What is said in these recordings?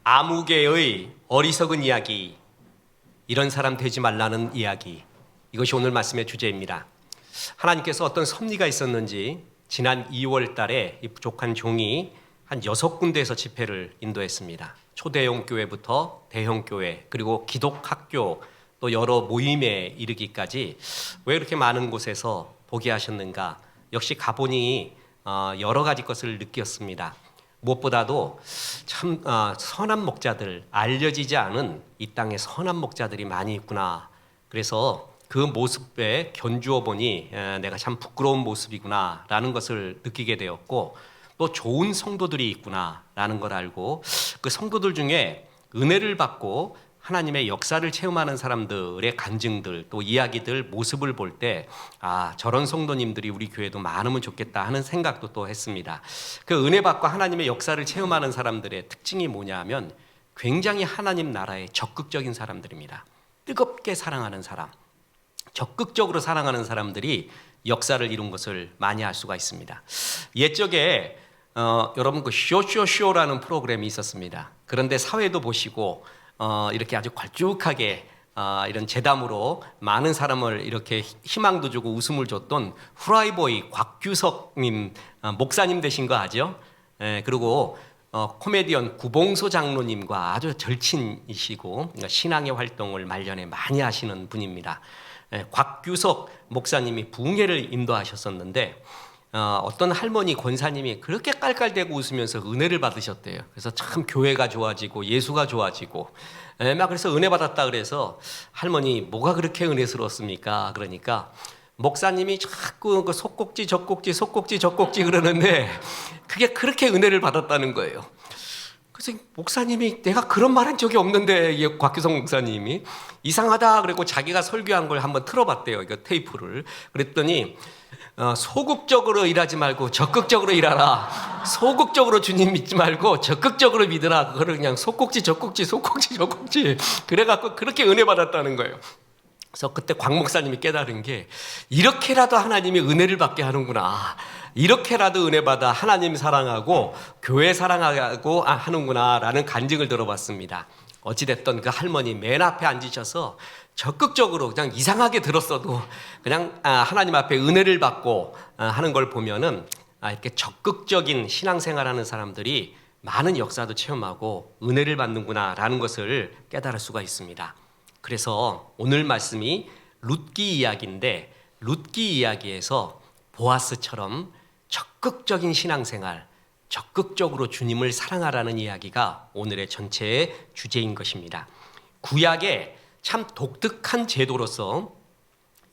아무개의 어리석은 이야기, 이런 사람 되지 말라는 이야기, 이것이 오늘 말씀의 주제입니다. 하나님께서 어떤 섭리가 있었는지 지난 2월 달에 이 부족한 종이 한 6군데에서 집회를 인도했습니다. 초대형 교회부터 대형 교회, 그리고 기독학교, 또 여러 모임에 이르기까지 왜 이렇게 많은 곳에서 보게 하셨는가? 역시 가보니 여러 가지 것을 느꼈습니다. 무엇보다도 참 선한 목자들, 알려지지 않은 이 땅에 선한 목자들이 많이 있구나. 그래서 그 모습에 견주어 보니 내가 참 부끄러운 모습이구나 라는 것을 느끼게 되었고, 또 좋은 성도들이 있구나 라는 걸 알고, 그 성도들 중에 은혜를 받고 하나님의 역사를 체험하는 사람들의 간증들, 또 이야기들, 모습을 볼 때 저런 성도님들이 우리 교회도 많으면 좋겠다 하는 생각도 또 했습니다. 그 은혜 받고 하나님의 역사를 체험하는 사람들의 특징이 뭐냐 하면 굉장히 하나님 나라에 적극적인 사람들입니다. 뜨겁게 사랑하는 사람, 적극적으로 사랑하는 사람들이 역사를 이룬 것을 많이 알 수가 있습니다. 옛적에 여러분 그 쇼라는 프로그램이 있었습니다. 그런데 사회도 보시고 이렇게 아주 걸쭉하게 이런 재담으로 많은 사람을 이렇게 희망도 주고 웃음을 줬던 후라이보이 곽규석님 목사님 되신 거 아죠? 그리고 코미디언 구봉소 장로님과 아주 절친이시고 신앙의 활동을 말년에 많이 하시는 분입니다. 곽규석 목사님이 부흥회를 인도하셨었는데 어떤 할머니 권사님이 그렇게 깔깔대고 웃으면서 은혜를 받으셨대요. 그래서 참 교회가 좋아지고 예수가 좋아지고 막 그래서 은혜 받았다 그래서 할머니 뭐가 그렇게 은혜스러웠습니까? 그러니까 목사님이 자꾸 그 속꼭지 젖꼭지 그러는데 그게 그렇게 은혜를 받았다는 거예요. 그래서 목사님이 내가 그런 말 한 적이 없는데, 곽규성 목사님이 이상하다 그랬고 자기가 설교한 걸 한번 틀어봤대요. 이거 테이프를. 그랬더니 소극적으로 일하지 말고 적극적으로 일하라. 소극적으로 주님 믿지 말고 적극적으로 믿으라. 그거를 그냥 속꼭지 젖꼭지 그래갖고 그렇게 은혜 받았다는 거예요. 그래서 그때 곽 목사님이 깨달은 게 이렇게라도 하나님이 은혜를 받게 하는구나. 이렇게라도 은혜 받아 하나님 사랑하고 교회 사랑하고 하는구나 라는 간증을 들어봤습니다. 어찌됐든 그 할머니 맨 앞에 앉으셔서 적극적으로 그냥 이상하게 들었어도 그냥 하나님 앞에 은혜를 받고 하는 걸 보면은 이렇게 적극적인 신앙생활하는 사람들이 많은 역사도 체험하고 은혜를 받는구나 라는 것을 깨달을 수가 있습니다. 그래서 오늘 말씀이 룻기 이야기인데, 룻기 이야기에서 보아스처럼 적극적인 신앙생활, 적극적으로 주님을 사랑하라는 이야기가 오늘의 전체의 주제인 것입니다. 구약의 참 독특한 제도로서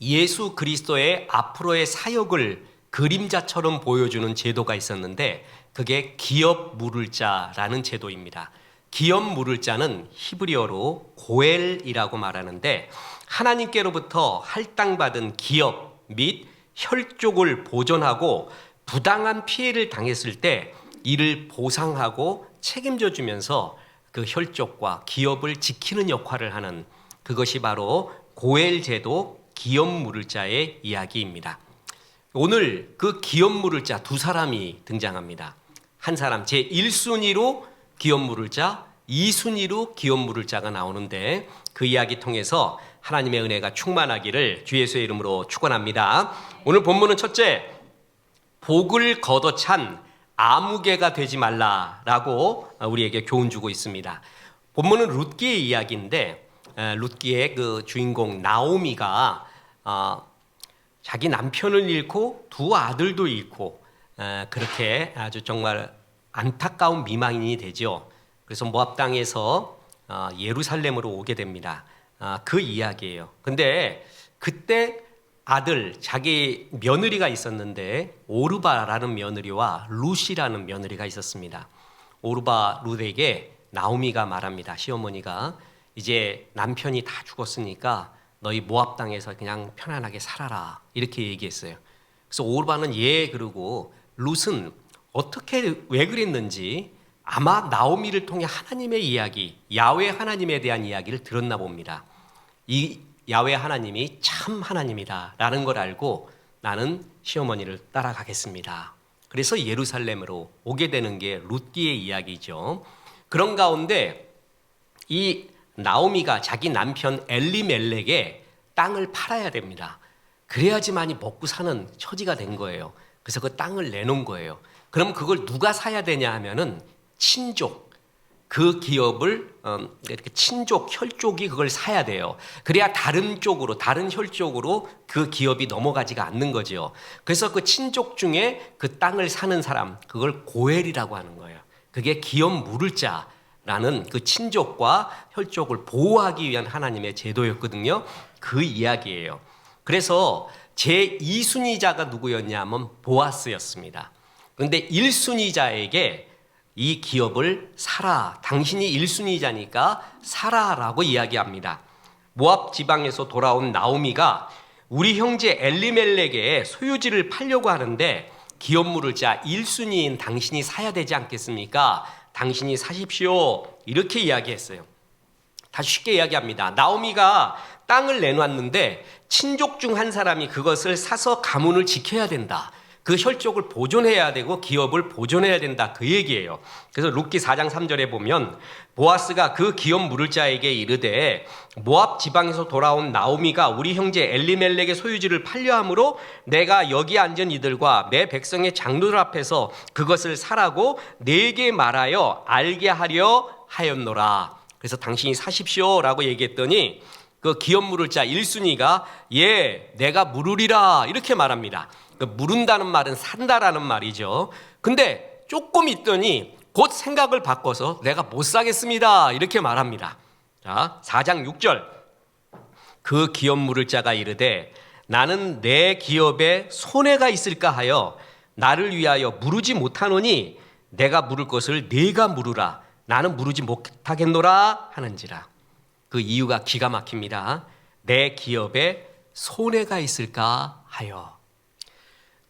예수 그리스도의 앞으로의 사역을 그림자처럼 보여주는 제도가 있었는데, 그게 기업 물을 자라는 제도입니다. 기업 물을 자는 히브리어로 고엘이라고 말하는데, 하나님께로부터 할당받은 기업 및 혈족을 보존하고 부당한 피해를 당했을 때 이를 보상하고 책임져 주면서 그 혈족과 기업을 지키는 역할을 하는, 그것이 바로 고엘 제도 기업 물을 자의 이야기입니다. 오늘 그 기업 물을 자 두 사람이 등장합니다. 한 사람 제1순위로 기업 물을 자, 2순위로 기업 물을 자가 나오는데, 그 이야기 통해서 하나님의 은혜가 충만하기를 주 예수의 이름으로 축원합니다. 오늘 본문은 첫째, 복을 걷어찬 아무개가 되지 말라라고 우리에게 교훈 주고 있습니다. 본문은 룻기의 이야기인데, 룻기의 그 주인공 나오미가 자기 남편을 잃고 두 아들도 잃고 그렇게 아주 정말 안타까운 미망인이 되죠. 그래서 모압 땅에서 예루살렘으로 오게 됩니다. 그 이야기예요. 근데 그때 아들, 자기 며느리가 있었는데 오르바라는 며느리와 룻이라는 며느리가 있었습니다. 오르바 룻에게 나오미가 말합니다. 시어머니가 이제 남편이 다 죽었으니까 너희 모압 땅에서 그냥 편안하게 살아라, 이렇게 얘기했어요. 그래서 오르바는 그러고 룻은 어떻게 왜 그랬는지 아마 나오미를 통해 하나님의 이야기, 야훼 하나님에 대한 이야기를 들었나 봅니다. 이 야훼 하나님이 참 하나님이다 라는 걸 알고 나는 시어머니를 따라가겠습니다. 그래서 예루살렘으로 오게 되는 게 룻기의 이야기죠. 그런 가운데 이 나오미가 자기 남편 엘리멜렉에 땅을 팔아야 됩니다. 그래야지만이 먹고 사는 처지가 된 거예요. 그래서 그 땅을 내놓은 거예요. 그럼 그걸 누가 사야 되냐 하면은 친족, 그 기업을 이렇게 친족, 혈족이 그걸 사야 돼요. 그래야 다른 쪽으로, 다른 혈족으로 그 기업이 넘어가지가 않는 거죠. 그래서 그 친족 중에 그 땅을 사는 사람, 그걸 고엘이라고 하는 거예요. 그게 기업 물을 자라는 그 친족과 혈족을 보호하기 위한 하나님의 제도였거든요. 그 이야기예요. 그래서 제2순위자가 누구였냐면 보아스였습니다. 그런데 1순위자에게 이 기업을 사라. 당신이 1순위자니까 사라라고 이야기합니다. 모압 지방에서 돌아온 나오미가 우리 형제 엘리멜렉의 소유지를 팔려고 하는데 기업 물을 자 1순위인 당신이 사야 되지 않겠습니까? 당신이 사십시오. 이렇게 이야기했어요. 다시 쉽게 이야기합니다. 나오미가 땅을 내놨는데 친족 중 한 사람이 그것을 사서 가문을 지켜야 된다. 그 혈족을 보존해야 되고 기업을 보존해야 된다. 그 얘기예요. 그래서 룻기 4장 3절에 보면 보아스가 그 기업 물을 자에게 이르되 모압 지방에서 돌아온 나오미가 우리 형제 엘리멜렉의 소유지를 팔려함으로 내가 여기 앉은 이들과 내 백성의 장로들 앞에서 그것을 사라고 네게 말하여 알게 하려 하였노라. 그래서 당신이 사십시오라고 얘기했더니 그 기업 물을 자 1순위가 예, 내가 물으리라 이렇게 말합니다. 물은다는 말은 산다라는 말이죠. 근데 조금 있더니 곧 생각을 바꿔서 내가 못 사겠습니다 이렇게 말합니다. 자, 4장 6절 그 기업 물을 자가 이르되 나는 내 기업에 손해가 있을까 하여 나를 위하여 물으지 못하노니 내가 물을 것을 네가 물으라. 나는 물으지 못하겠노라 하는지라. 그 이유가 기가 막힙니다. 내 기업에 손해가 있을까 하여.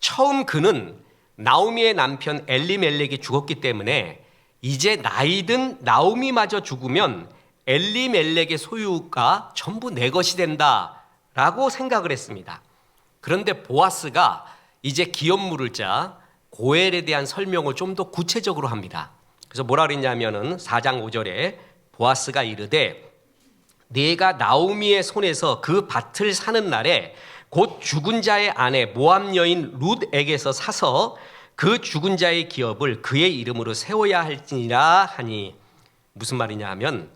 처음 그는 나오미의 남편 엘리멜렉이 죽었기 때문에 이제 나이든 나오미마저 죽으면 엘리멜렉의 소유가 전부 내 것이 된다라고 생각을 했습니다. 그런데 보아스가 이제 기업 물을 자 고엘에 대한 설명을 좀 더 구체적으로 합니다. 그래서 뭐라 그랬냐면은 4장 5절에 보아스가 이르되 네가 나오미의 손에서 그 밭을 사는 날에 곧 죽은 자의 아내 모압 여인 룻에게서 사서 그 죽은 자의 기업을 그의 이름으로 세워야 할지니라 하니 무슨 말이냐 하면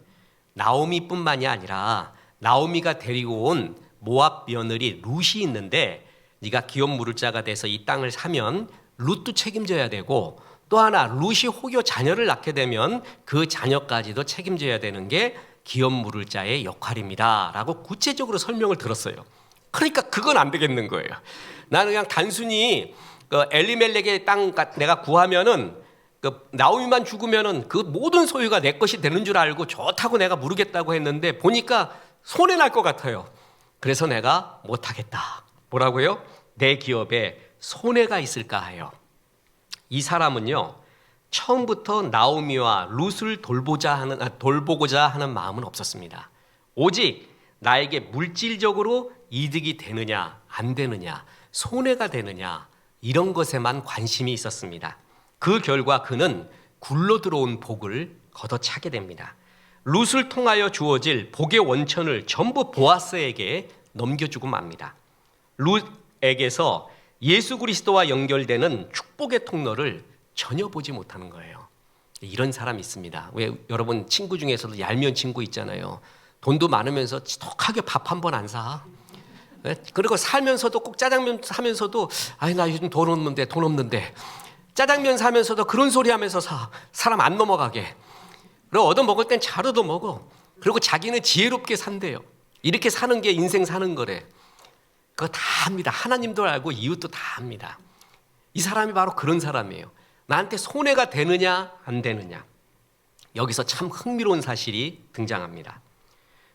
나오미뿐만이 아니라 나오미가 데리고 온 모압 며느리 룻이 있는데 네가 기업 물을 자가 돼서 이 땅을 사면 룻도 책임져야 되고 또 하나 룻이 혹여 자녀를 낳게 되면 그 자녀까지도 책임져야 되는 게 기업 물을 자의 역할입니다 라고 구체적으로 설명을 들었어요. 그러니까 그건 안 되겠는 거예요. 나는 그냥 단순히 엘리멜렉의 땅 내가 구하면은 나오미만 죽으면은 그 모든 소유가 내 것이 되는 줄 알고 좋다고 내가 물으겠다고 했는데 보니까 손해 날 것 같아요. 그래서 내가 못하겠다. 뭐라고요? 내 기업에 손해가 있을까 하여. 이 사람은요 처음부터 나오미와 룻을 돌보고자 하는 마음은 없었습니다. 오직 나에게 물질적으로 이득이 되느냐 안 되느냐 손해가 되느냐 이런 것에만 관심이 있었습니다. 그 결과 그는 굴러 들어온 복을 걷어차게 됩니다. 룻을 통하여 주어질 복의 원천을 전부 보아스에게 넘겨주고 맙니다. 룻에게서 예수 그리스도와 연결되는 축복의 통로를 전혀 보지 못하는 거예요. 이런 사람이 있습니다. 왜 여러분 친구 중에서도 얄미운 친구 있잖아요. 돈도 많으면서 지독하게 밥 한 번 안 사. 그리고 살면서도 꼭 짜장면 사면서도 아이 나 요즘 돈 없는데 짜장면 사면서도 그런 소리 하면서 사. 사람 안 넘어가게. 그리고 얻어먹을 땐 잘 얻어먹어. 그리고 자기는 지혜롭게 산대요. 이렇게 사는 게 인생 사는 거래. 그거 다 합니다. 하나님도 알고 이웃도 다 합니다. 이 사람이 바로 그런 사람이에요. 나한테 손해가 되느냐 안 되느냐. 여기서 참 흥미로운 사실이 등장합니다.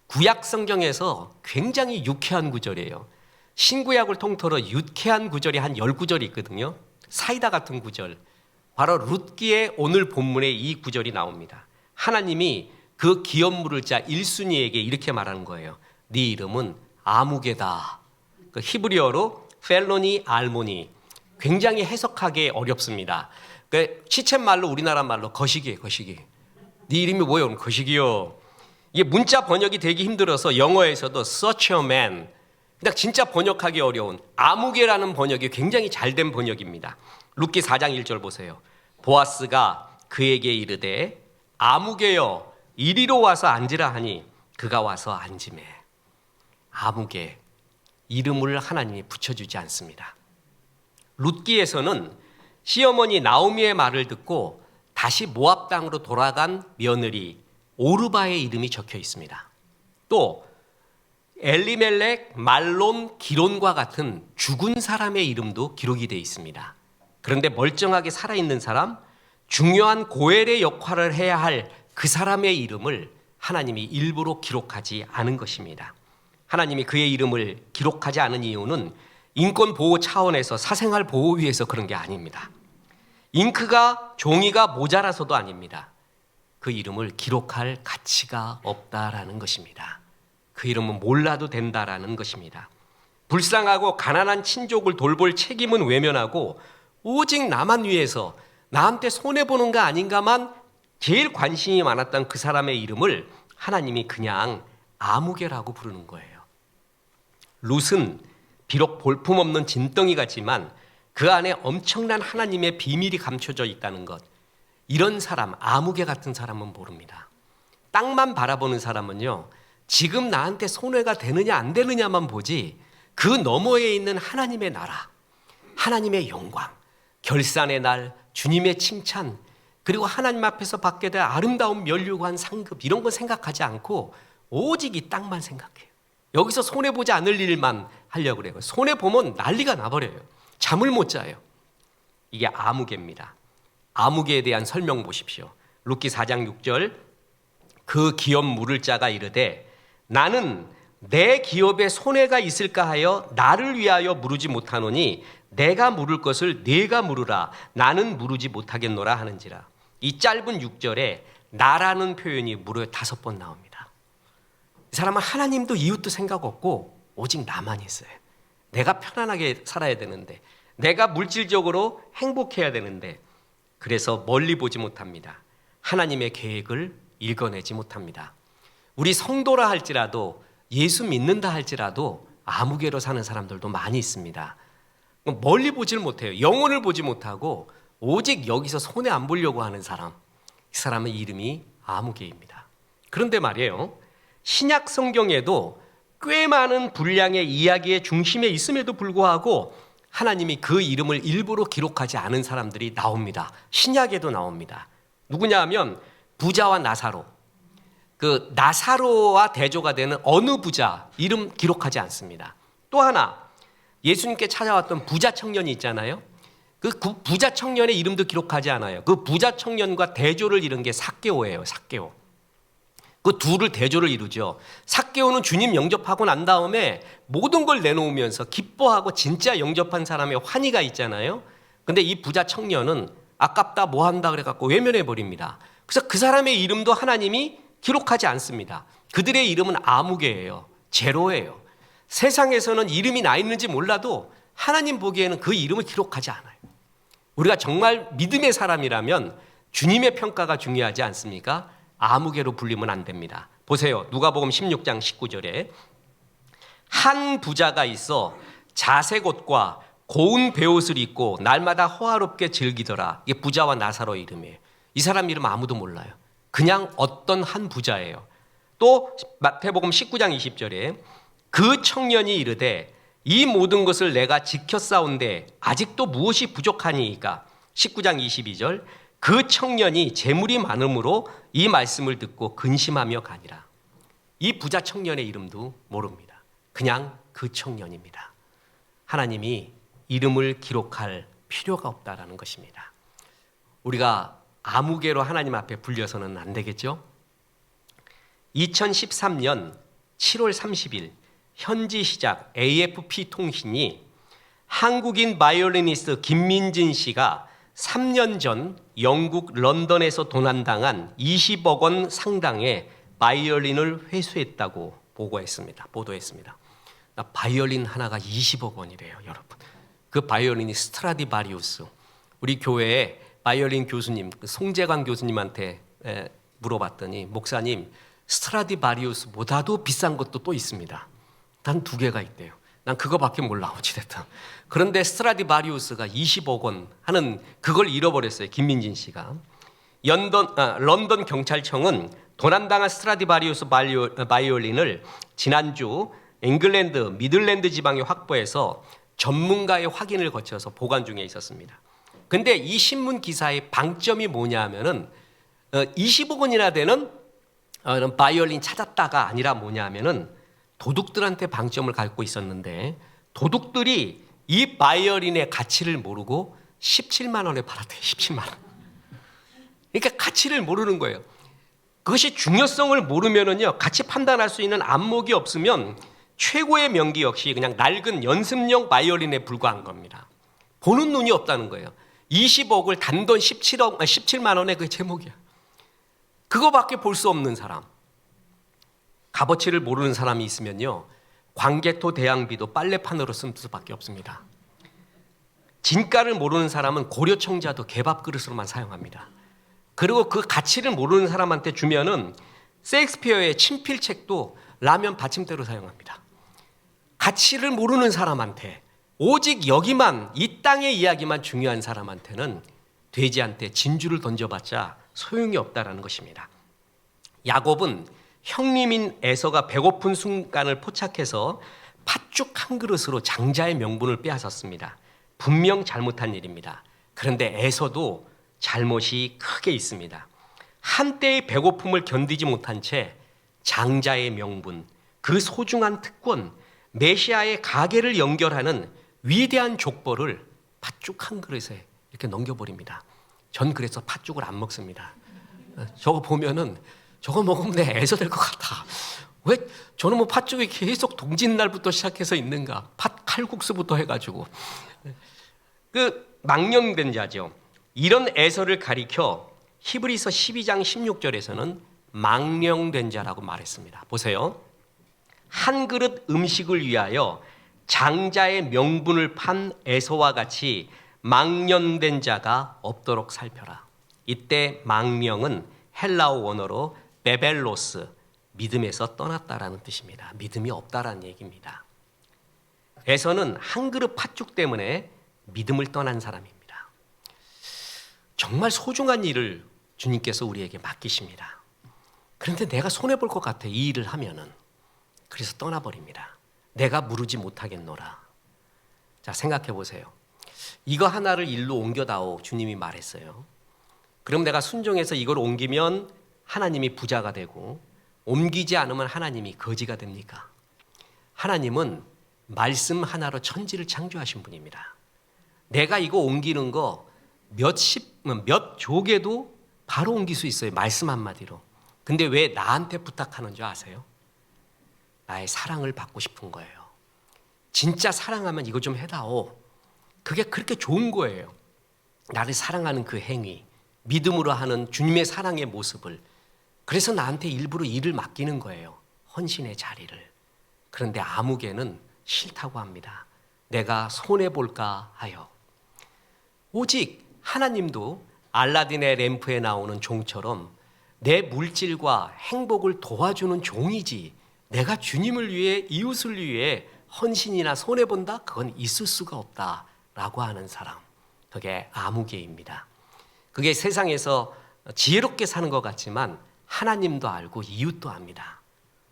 구약 성경에서 굉장히 유쾌한 구절이에요. 신구약을 통틀어 유쾌한 구절이 한 10구절이 있거든요. 사이다 같은 구절. 바로 룻기의 오늘 본문에 이 구절이 나옵니다. 하나님이 그 기업 물을 자 1순위에게 이렇게 말하는 거예요. 네 이름은 아무개다. 그 히브리어로 펠로니 알모니. 굉장히 해석하기 어렵습니다. 그 시쳇말로 우리나라 말로 거시기. 네 이름이 뭐요? 거시기요. 이게 문자 번역이 되기 힘들어서 영어에서도 such a man, 그냥 진짜 번역하기 어려운 아무개라는 번역이 굉장히 잘된 번역입니다. 룻기 4장 1절 보세요. 보아스가 그에게 이르되 아무개여 이리로 와서 앉으라 하니 그가 와서 앉으매. 아무개, 이름을 하나님이 붙여주지 않습니다. 룻기에서는 시어머니 나오미의 말을 듣고 다시 모압 땅으로 돌아간 며느리 오르바의 이름이 적혀 있습니다. 또 엘리멜렉, 말론, 기론과 같은 죽은 사람의 이름도 기록이 되어 있습니다. 그런데 멀쩡하게 살아있는 사람, 중요한 고엘의 역할을 해야 할 그 사람의 이름을 하나님이 일부러 기록하지 않은 것입니다. 하나님이 그의 이름을 기록하지 않은 이유는 인권 보호 차원에서 사생활 보호 위해서 그런 게 아닙니다. 잉크가 종이가 모자라서도 아닙니다. 그 이름을 기록할 가치가 없다라는 것입니다. 그 이름은 몰라도 된다라는 것입니다. 불쌍하고 가난한 친족을 돌볼 책임은 외면하고 오직 나만 위해서 나한테 손해보는 거 아닌가만 제일 관심이 많았던 그 사람의 이름을 하나님이 그냥 아무개라고 부르는 거예요. 룻은 비록 볼품없는 진덩이 같지만 그 안에 엄청난 하나님의 비밀이 감춰져 있다는 것, 이런 사람, 아무개 같은 사람은 모릅니다. 땅만 바라보는 사람은요, 지금 나한테 손해가 되느냐 안 되느냐만 보지 그 너머에 있는 하나님의 나라, 하나님의 영광, 결산의 날, 주님의 칭찬, 그리고 하나님 앞에서 받게 될 아름다운 면류관 상급, 이런 거 생각하지 않고 오직 이 땅만 생각해요. 여기서 손해보지 않을 일만 하려고 그래요. 손해보면 난리가 나버려요. 잠을 못 자요. 이게 아무개입니다. 아무개에 대한 설명 보십시오. 룻기 4장 6절, 그 기업 물을 자가 이르되 나는 내 기업에 손해가 있을까 하여 나를 위하여 물으지 못하노니 내가 물을 것을 네가 물으라. 나는 물으지 못하겠노라 하는지라. 이 짧은 6절에 나라는 표현이 무려 5번 나옵니다. 이 사람은 하나님도 이웃도 생각 없고 오직 나만 있어요. 내가 편안하게 살아야 되는데, 내가 물질적으로 행복해야 되는데, 그래서 멀리 보지 못합니다. 하나님의 계획을 읽어내지 못합니다. 우리 성도라 할지라도, 예수 믿는다 할지라도 아무개로 사는 사람들도 많이 있습니다. 멀리 보질 못해요. 영혼을 보지 못하고 오직 여기서 손해 안 보려고 하는 사람, 이 사람의 이름이 아무개입니다. 그런데 말이에요, 신약 성경에도 꽤 많은 분량의 이야기의 중심에 있음에도 불구하고 하나님이 그 이름을 일부러 기록하지 않은 사람들이 나옵니다. 신약에도 나옵니다. 누구냐 하면 부자와 나사로, 그 나사로와 대조가 되는 어느 부자 이름 기록하지 않습니다. 또 하나, 예수님께 찾아왔던 부자 청년이 있잖아요. 그 부자 청년의 이름도 기록하지 않아요. 그 부자 청년과 대조를 이룬 게 삭개오예요. 삭개오. 그 둘을 대조를 이루죠. 삭개오는 주님 영접하고 난 다음에 모든 걸 내놓으면서 기뻐하고 진짜 영접한 사람의 환희가 있잖아요. 근데 이 부자 청년은 아깝다 뭐 한다 그래갖고 외면해 버립니다. 그래서 그 사람의 이름도 하나님이 기록하지 않습니다. 그들의 이름은 아무개예요. 제로예요. 세상에서는 이름이 나 있는지 몰라도 하나님 보기에는 그 이름을 기록하지 않아요. 우리가 정말 믿음의 사람이라면 주님의 평가가 중요하지 않습니까? 아무개로 불리면 안 됩니다. 보세요. 누가복음 16장 19절에 한 부자가 있어 자색 옷과 고운 베옷을 입고 날마다 호화롭게 즐기더라. 이게 부자와 나사로 이름이에요. 이 사람 이름 아무도 몰라요. 그냥 어떤 한 부자예요. 또 마태복음 19장 20절에 그 청년이 이르되 이 모든 것을 내가 지켰사온데 아직도 무엇이 부족하니이까. 19장 22절, 그 청년이 재물이 많음으로 이 말씀을 듣고 근심하며 가니라. 이 부자 청년의 이름도 모릅니다. 그냥 그 청년입니다. 하나님이 이름을 기록할 필요가 없다라는 것입니다. 우리가 아무개로 하나님 앞에 불려서는 안 되겠죠? 2013년 7월 30일 현지 시작 AFP 통신이 한국인 바이올리니스트 김민진 씨가 3년 전 영국 런던에서 도난당한 20억 원 상당의 바이올린을 회수했다고 보도했습니다. 바이올린 하나가 20억 원이래요, 여러분. 그 바이올린이 스트라디바리우스. 우리 교회에 바이올린 교수님, 송재관 교수님한테 물어봤더니 목사님 스트라디바리우스보다도 비싼 것도 또 있습니다. 단 2개가 있대요. 난 그거밖에 몰라 어찌됐든. 그런데 스트라디바리우스가 20억 원 하는 그걸 잃어버렸어요. 김민진 씨가. 런던 경찰청은 도난당한 스트라디바리우스 바이올린을 지난주 잉글랜드 미들랜드 지방에 확보해서 전문가의 확인을 거쳐서 보관 중에 있었습니다. 근데 이 신문 기사의 방점이 뭐냐 하면은 20억 원이나 되는 바이올린 찾았다가 아니라 뭐냐 하면은 도둑들한테 방점을 갖고 있었는데 도둑들이 이 바이올린의 가치를 모르고 17만 원에 팔았대요. 17만 원. 그러니까 가치를 모르는 거예요. 그것이 중요성을 모르면은요, 가치 판단할 수 있는 안목이 없으면 최고의 명기 역시 그냥 낡은 연습용 바이올린에 불과한 겁니다. 보는 눈이 없다는 거예요. 20억을 단돈 17만 원의 그 제목이야. 그거밖에 볼 수 없는 사람. 값어치를 모르는 사람이 있으면요, 광개토 대양비도 빨래판으로 쓸 수밖에 없습니다. 진가를 모르는 사람은 고려청자도 개밥 그릇으로만 사용합니다. 그리고 그 가치를 모르는 사람한테 주면은 셰익스피어의 친필책도 라면 받침대로 사용합니다. 가치를 모르는 사람한테, 오직 여기만, 이 땅의 이야기만 중요한 사람한테는 돼지한테 진주를 던져봤자 소용이 없다라는 것입니다. 야곱은 형님인 에서가 배고픈 순간을 포착해서 팥죽 한 그릇으로 장자의 명분을 빼앗았습니다. 분명 잘못한 일입니다. 그런데 에서도 잘못이 크게 있습니다. 한때의 배고픔을 견디지 못한 채 장자의 명분, 그 소중한 특권, 메시아의 가계를 연결하는 위대한 족보를 팥죽 한 그릇에 이렇게 넘겨버립니다. 전 그래서 팥죽을 안 먹습니다. 저거 보면은 저거 먹으면 내 애서 될 것 같아. 왜 저는 뭐 팥죽이 계속 동짓날부터 시작해서 있는가? 팥 칼국수부터 해가지고 그 망령된 자죠. 이런 애서를 가리켜 히브리서 12장 16절에서는 망령된 자라고 말했습니다. 보세요. 한 그릇 음식을 위하여 장자의 명분을 판 에서와 같이 망령된 자가 없도록 살펴라. 이때 망령은 헬라어 원어로 베벨로스, 믿음에서 떠났다라는 뜻입니다. 믿음이 없다라는 얘기입니다. 에서는 한 그릇 팥죽 때문에 믿음을 떠난 사람입니다. 정말 소중한 일을 주님께서 우리에게 맡기십니다. 그런데 내가 손해볼 것 같아, 이 일을 하면은. 그래서 떠나버립니다. 내가 무르지 못하겠노라. 자, 생각해 보세요. 이거 하나를 일로 옮겨다오, 주님이 말했어요. 그럼 내가 순종해서 이걸 옮기면 하나님이 부자가 되고, 옮기지 않으면 하나님이 거지가 됩니까? 하나님은 말씀 하나로 천지를 창조하신 분입니다. 내가 이거 옮기는 거 몇 조개도 바로 옮길 수 있어요. 말씀 한마디로. 근데 왜 나한테 부탁하는 줄 아세요? 나의 사랑을 받고 싶은 거예요. 진짜 사랑하면 이거 좀 해다오. 그게 그렇게 좋은 거예요. 나를 사랑하는 그 행위, 믿음으로 하는 주님의 사랑의 모습을. 그래서 나한테 일부러 일을 맡기는 거예요. 헌신의 자리를. 그런데 아무개는 싫다고 합니다. 내가 손해볼까 하여. 오직 하나님도 알라딘의 램프에 나오는 종처럼 내 물질과 행복을 도와주는 종이지, 내가 주님을 위해, 이웃을 위해 헌신이나 손해본다? 그건 있을 수가 없다라고 하는 사람. 그게 아무개입니다. 그게 세상에서 지혜롭게 사는 것 같지만 하나님도 알고 이웃도 압니다.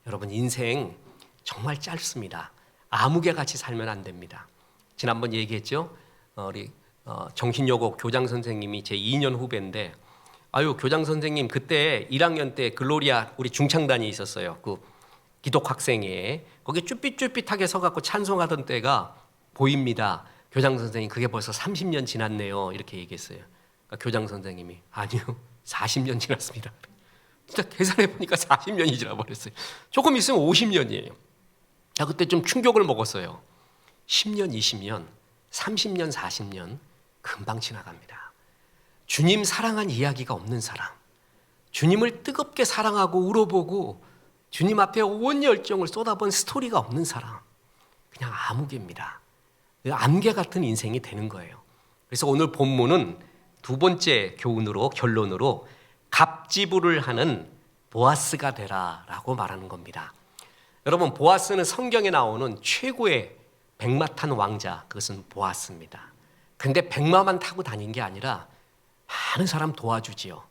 여러분, 인생 정말 짧습니다. 아무개같이 살면 안 됩니다. 지난번 얘기했죠. 우리 정신여고 교장 선생님이 제 2년 후배인데, 아유, 교장 선생님 그때 1학년 때 글로리아 우리 중창단이 있었어요. 그 기독 학생회. 거기 쭈삣쭈삣하게 서갖고 찬송하던 때가 보입니다. 교장 선생님, 그게 벌써 30년 지났네요. 이렇게 얘기했어요. 그러니까 교장 선생님이, 아니요, 40년 지났습니다. 진짜 계산해보니까 40년이 지나버렸어요. 조금 있으면 50년이에요. 자, 그때 좀 충격을 먹었어요. 10년, 20년, 30년, 40년 금방 지나갑니다. 주님 사랑한 이야기가 없는 사람, 주님을 뜨겁게 사랑하고 울어보고 주님 앞에 온 열정을 쏟아본 스토리가 없는 사람, 그냥 아무개입니다. 안개 같은 인생이 되는 거예요. 그래서 오늘 본문은 두 번째 교훈으로, 결론으로 갑지부를 하는 보아스가 되라라고 말하는 겁니다. 여러분, 보아스는 성경에 나오는 최고의 백마 탄 왕자, 그것은 보아스입니다. 근데 백마만 타고 다닌 게 아니라 많은 사람 도와주지요.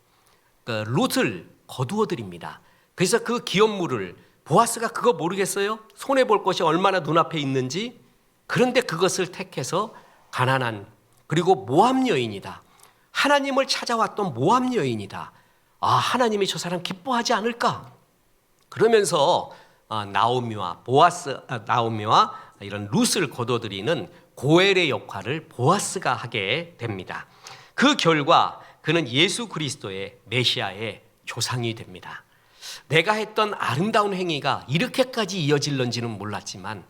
그 롯을 거두어 드립니다. 그래서 그 기업 물을 보아스가 그거 모르겠어요? 손해 볼 것이 얼마나 눈앞에 있는지. 그런데 그것을 택해서 가난한, 그리고 모압 여인이다, 하나님을 찾아왔던 모압 여인이다, 하나님이 저 사람 기뻐하지 않을까? 그러면서 나오미와 이런 룻을 거둬들이는 고엘의 역할을 보아스가 하게 됩니다. 그 결과 그는 예수 그리스도의 메시아의 조상이 됩니다. 내가 했던 아름다운 행위가 이렇게까지 이어질런지는 몰랐지만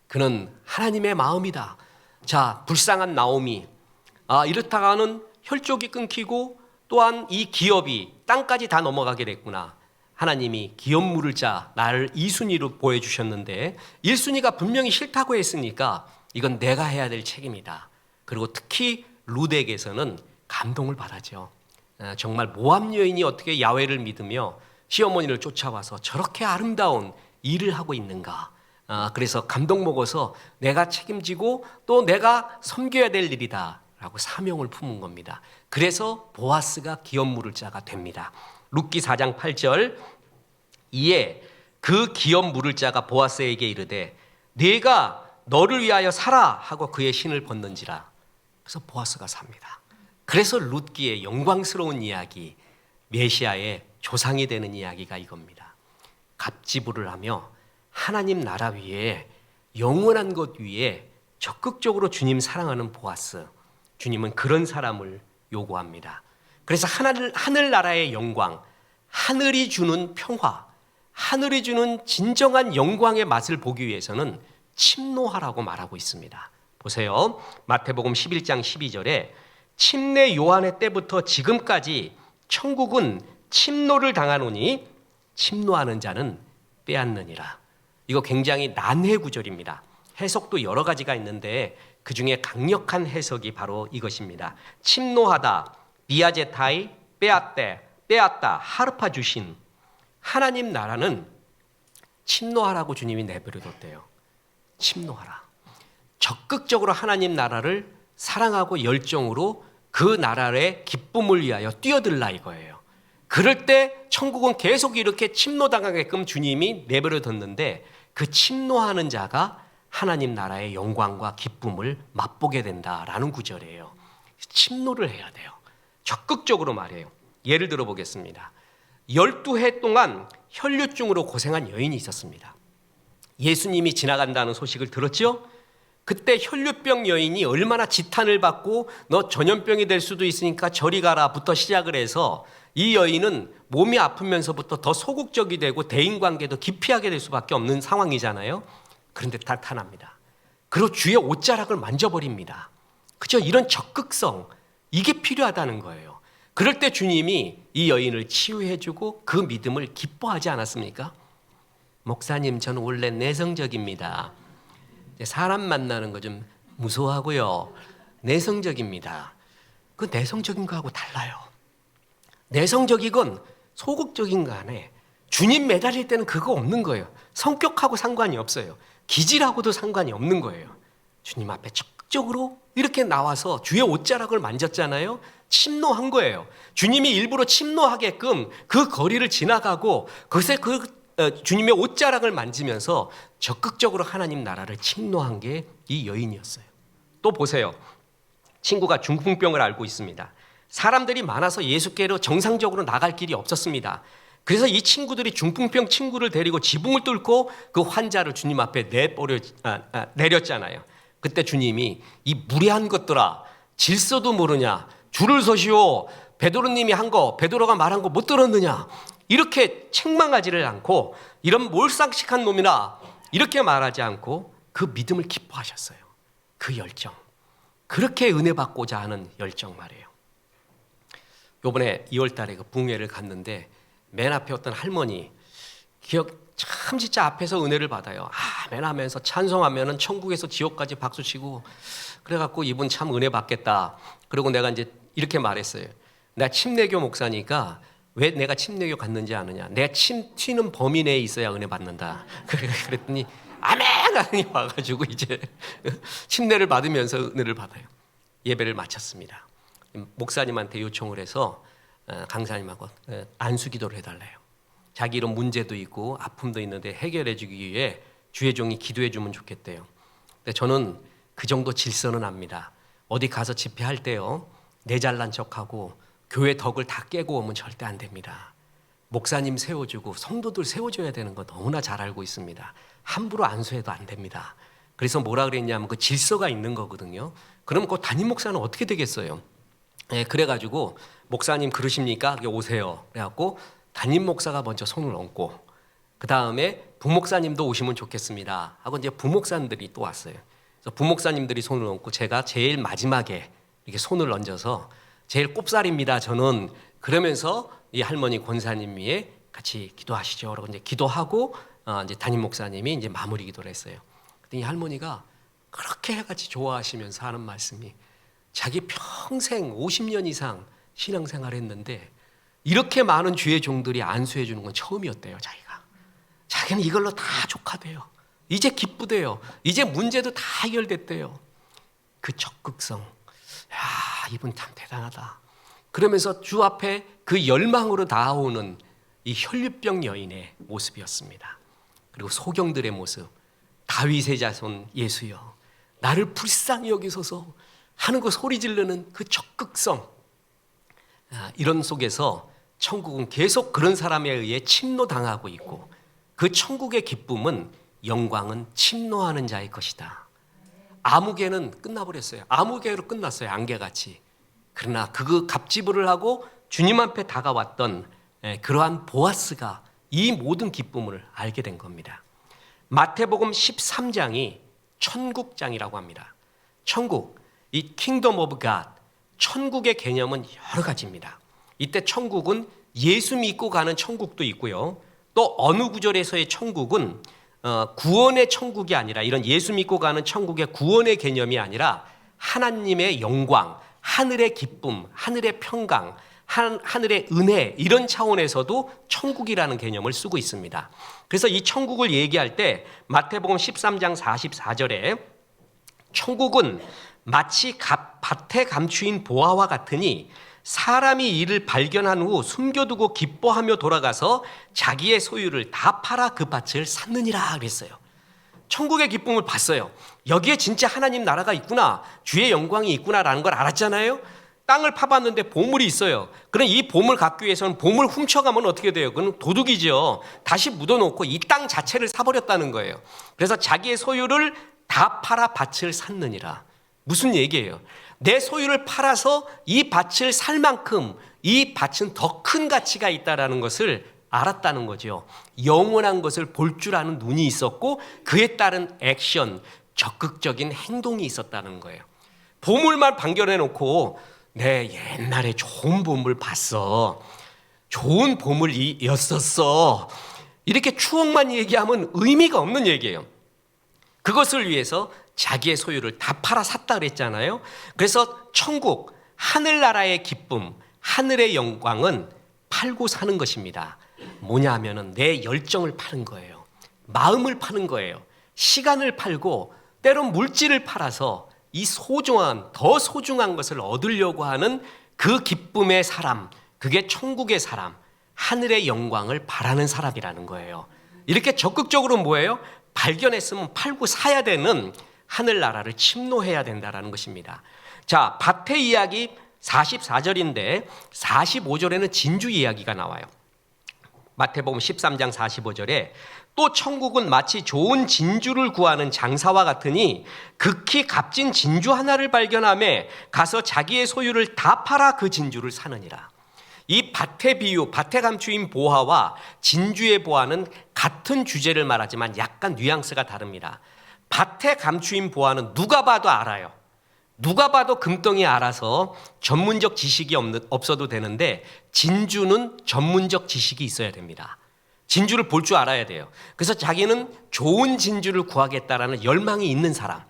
그는 하나님의 마음이다. 자, 불쌍한 나오미, 이렇다가는 혈족이 끊기고 또한 이 기업이 땅까지 다 넘어가게 됐구나. 하나님이 기업 물을 자 나를 2순위로 보여주셨는데 1순위가 분명히 싫다고 했으니까 이건 내가 해야 될 책임이다. 그리고 특히 룻에게서는 감동을 받았죠. 정말 모압 여인이 어떻게 야훼를 믿으며 시어머니를 쫓아와서 저렇게 아름다운 일을 하고 있는가. 그래서 감동 먹어서 내가 책임지고 또 내가 섬겨야 될 일이다 라고 사명을 품은 겁니다. 그래서 보아스가 기업 물을 자가 됩니다. 룻기 4장 8절, 이에 그 기업 물을 자가 보아스에게 이르되 네가 너를 위하여 살아 하고 그의 신을 벗는지라. 그래서 보아스가 삽니다. 그래서 룻기의 영광스러운 이야기, 메시아의 조상이 되는 이야기가 이겁니다. 갑지부를 하며 하나님 나라 위에, 영원한 것 위에 적극적으로 주님 사랑하는 보아스, 주님은 그런 사람을 요구합니다. 그래서 하늘나라의 영광, 하늘이 주는 평화, 하늘이 주는 진정한 영광의 맛을 보기 위해서는 침노하라고 말하고 있습니다. 보세요. 마태복음 11장 12절에 침례 요한의 때부터 지금까지 천국은 침노를 당하노니 침노하는 자는 빼앗느니라. 이거 굉장히 난해 구절입니다. 해석도 여러 가지가 있는데 그 중에 강력한 해석이 바로 이것입니다. 침노하다, 비아제타이, 빼앗다, 하르파 주신. 하나님 나라는 침노하라고 주님이 내버려뒀대요. 침노하라. 적극적으로 하나님 나라를 사랑하고 열정으로 그 나라의 기쁨을 위하여 뛰어들라 이거예요. 그럴 때 천국은 계속 이렇게 침노당하게끔 주님이 내버려뒀는데 그 침노하는 자가 하나님 나라의 영광과 기쁨을 맛보게 된다라는 구절이에요. 침노를 해야 돼요. 적극적으로 말해요. 예를 들어 보겠습니다. 12해 동안 혈류증으로 고생한 여인이 있었습니다. 예수님이 지나간다는 소식을 들었죠? 그때 혈류병 여인이 얼마나 지탄을 받고 너 전염병이 될 수도 있으니까 저리 가라부터 시작을 해서 이 여인은 몸이 아프면서부터 더 소극적이 되고 대인관계도 기피하게 될 수밖에 없는 상황이잖아요. 그런데 나타납니다. 그리고 주의 옷자락을 만져버립니다. 그죠? 이런 적극성, 이게 필요하다는 거예요. 그럴 때 주님이 이 여인을 치유해주고 그 믿음을 기뻐하지 않았습니까? 목사님, 저는 원래 내성적입니다. 사람 만나는 거 좀 무서워하고요. 내성적입니다. 그 내성적인 거하고 달라요. 내성적이건 소극적인 거 안에 주님 매달릴 때는 그거 없는 거예요. 성격하고 상관이 없어요. 기질하고도 상관이 없는 거예요. 주님 앞에 적극적으로 이렇게 나와서 주의 옷자락을 만졌잖아요. 침노한 거예요. 주님이 일부러 침노하게끔 그 거리를 지나가고 그것에 주님의 옷자락을 만지면서 적극적으로 하나님 나라를 침노한 게 이 여인이었어요. 또 보세요. 친구가 중풍병을 앓고 있습니다. 사람들이 많아서 예수께로 정상적으로 나갈 길이 없었습니다. 그래서 이 친구들이 중풍병 친구를 데리고 지붕을 뚫고 그 환자를 주님 앞에 내렸잖아요. 그때 주님이 이 무례한 것들아, 질서도 모르냐, 줄을 서시오, 베드로님이 한 거, 베드로가 말한 거 못 들었느냐, 이렇게 책망하지를 않고 이런 몰상식한 놈이나 이렇게 말하지 않고 그 믿음을 기뻐하셨어요. 그 열정, 그렇게 은혜 받고자 하는 열정 말이에요. 요번에 2월 달에 그 붕회를 갔는데 맨 앞에 어떤 할머니, 참 진짜 앞에서 은혜를 받아요. 아멘 하면서 찬송하면은 천국에서 지옥까지 박수치고, 그래갖고 이분 참 은혜 받겠다. 그리고 내가 이제 이렇게 말했어요. 내가 침례교 목사니까 왜 내가 침례교 갔는지 아느냐? 내가 침 튀는 범위 내에 있어야 은혜 받는다. 그랬더니 아멘 하더니 와가지고 이제 침례를 받으면서 은혜를 받아요. 예배를 마쳤습니다. 목사님한테 요청을 해서 강사님하고 안수 기도를 해달래요. 자기 이런 문제도 있고 아픔도 있는데 해결해 주기 위해 주의 종이 기도해 주면 좋겠대요. 근데 저는 그 정도 질서는 압니다. 어디 가서 집회할 때요, 내 잘난 척하고 교회 덕을 다 깨고 오면 절대 안 됩니다. 목사님 세워주고 성도들 세워줘야 되는 거 너무나 잘 알고 있습니다. 함부로 안수해도 안 됩니다. 그래서 뭐라 그랬냐면 그 질서가 있는 거거든요. 그럼 그 담임 목사는 어떻게 되겠어요? 그래가지고 목사님 그러십니까? 오세요. 그래갖고 담임 목사가 먼저 손을 얹고 그 다음에 부목사님도 오시면 좋겠습니다 하고 이제 부목사님들이 또 왔어요. 그래서 부목사님들이 손을 얹고 제가 제일 마지막에 이렇게 손을 얹어서 제일 꼽살입니다. 저는 그러면서 이 할머니 권사님 위에 같이 기도하시죠. 그러고 이제 기도하고 이제 담임 목사님이 이제 마무리 기도를 했어요. 그랬더니 이 할머니가 그렇게 같이 좋아하시면서 하는 말씀이 자기 평생 50년 이상 신앙생활했는데 이렇게 많은 주의 종들이 안수해 주는 건 처음이었대요. 자기는 이걸로 다 족하대요. 이제 기쁘대요. 이제 문제도 다 해결됐대요. 그 적극성, 야, 이분 참 대단하다. 그러면서 주 앞에 그 열망으로 나아오는 이 혈류병 여인의 모습이었습니다. 그리고 소경들의 모습, 다윗의 자손 예수여 나를 불쌍히 여기소서 하는 그 소리 지르는 그 적극성, 이런 속에서 천국은 계속 그런 사람에 의해 침노당하고 있고 그 천국의 기쁨은 영광은 침노하는 자의 것이다. 아무개는 끝나버렸어요. 아무개로 끝났어요. 안개같이. 그러나 그 갑지불을 하고 주님 앞에 다가왔던 그러한 보아스가 이 모든 기쁨을 알게 된 겁니다. 마태복음 13장이 천국장이라고 합니다. 천국, 이 Kingdom of God, 천국의 개념은 여러 가지입니다. 이때 천국은 예수 믿고 가는 천국도 있고요. 또 어느 구절에서의 천국은 구원의 천국이 아니라 이런 예수 믿고 가는 천국의 구원의 개념이 아니라 하나님의 영광, 하늘의 기쁨, 하늘의 평강, 하늘의 은혜 이런 차원에서도 천국이라는 개념을 쓰고 있습니다. 그래서 이 천국을 얘기할 때 마태복음 13장 44절에 천국은 마치 밭에 감추인 보화와 같으니 사람이 이를 발견한 후 숨겨두고 기뻐하며 돌아가서 자기의 소유를 다 팔아 그 밭을 샀느니라 그랬어요. 천국의 기쁨을 봤어요. 여기에 진짜 하나님 나라가 있구나, 주의 영광이 있구나라는 걸 알았잖아요. 땅을 파봤는데 보물이 있어요. 그럼 이 보물 갖기 위해서는 보물 훔쳐가면 어떻게 돼요? 그건 도둑이죠. 다시 묻어놓고 이 땅 자체를 사버렸다는 거예요. 그래서 자기의 소유를 다 팔아 밭을 샀느니라. 무슨 얘기예요? 내 소유를 팔아서 이 밭을 살 만큼 이 밭은 더 큰 가치가 있다는 것을 알았다는 거죠. 영원한 것을 볼 줄 아는 눈이 있었고 그에 따른 액션, 적극적인 행동이 있었다는 거예요. 보물만 발견해놓고 내 옛날에 좋은 보물 봤어, 좋은 보물이었었어, 이렇게 추억만 얘기하면 의미가 없는 얘기예요. 그것을 위해서 자기의 소유를 다 팔아 샀다 그랬잖아요. 그래서 천국, 하늘나라의 기쁨, 하늘의 영광은 팔고 사는 것입니다. 뭐냐 하면은 내 열정을 파는 거예요. 마음을 파는 거예요. 시간을 팔고 때론 물질을 팔아서 이 소중한, 더 소중한 것을 얻으려고 하는 그 기쁨의 사람, 그게 천국의 사람, 하늘의 영광을 바라는 사람이라는 거예요. 이렇게 적극적으로 뭐예요? 발견했으면 팔고 사야 되는 하늘나라를 침노해야 된다는 것입니다. 자, 밭의 이야기 44절인데 45절에는 진주 이야기가 나와요. 마태복음 13장 45절에 또 천국은 마치 좋은 진주를 구하는 장사와 같으니 극히 값진 진주 하나를 발견하매 가서 자기의 소유를 다 팔아 그 진주를 사느니라. 이 밭의 비유, 밭에 감추인 보화와 진주의 보화는 같은 주제를 말하지만 약간 뉘앙스가 다릅니다. 밭에 감추인 보화는 누가 봐도 알아요. 누가 봐도 금덩이 알아서 전문적 지식이 없어도 되는데 진주는 전문적 지식이 있어야 됩니다. 진주를 볼 줄 알아야 돼요. 그래서 자기는 좋은 진주를 구하겠다라는 열망이 있는 사람,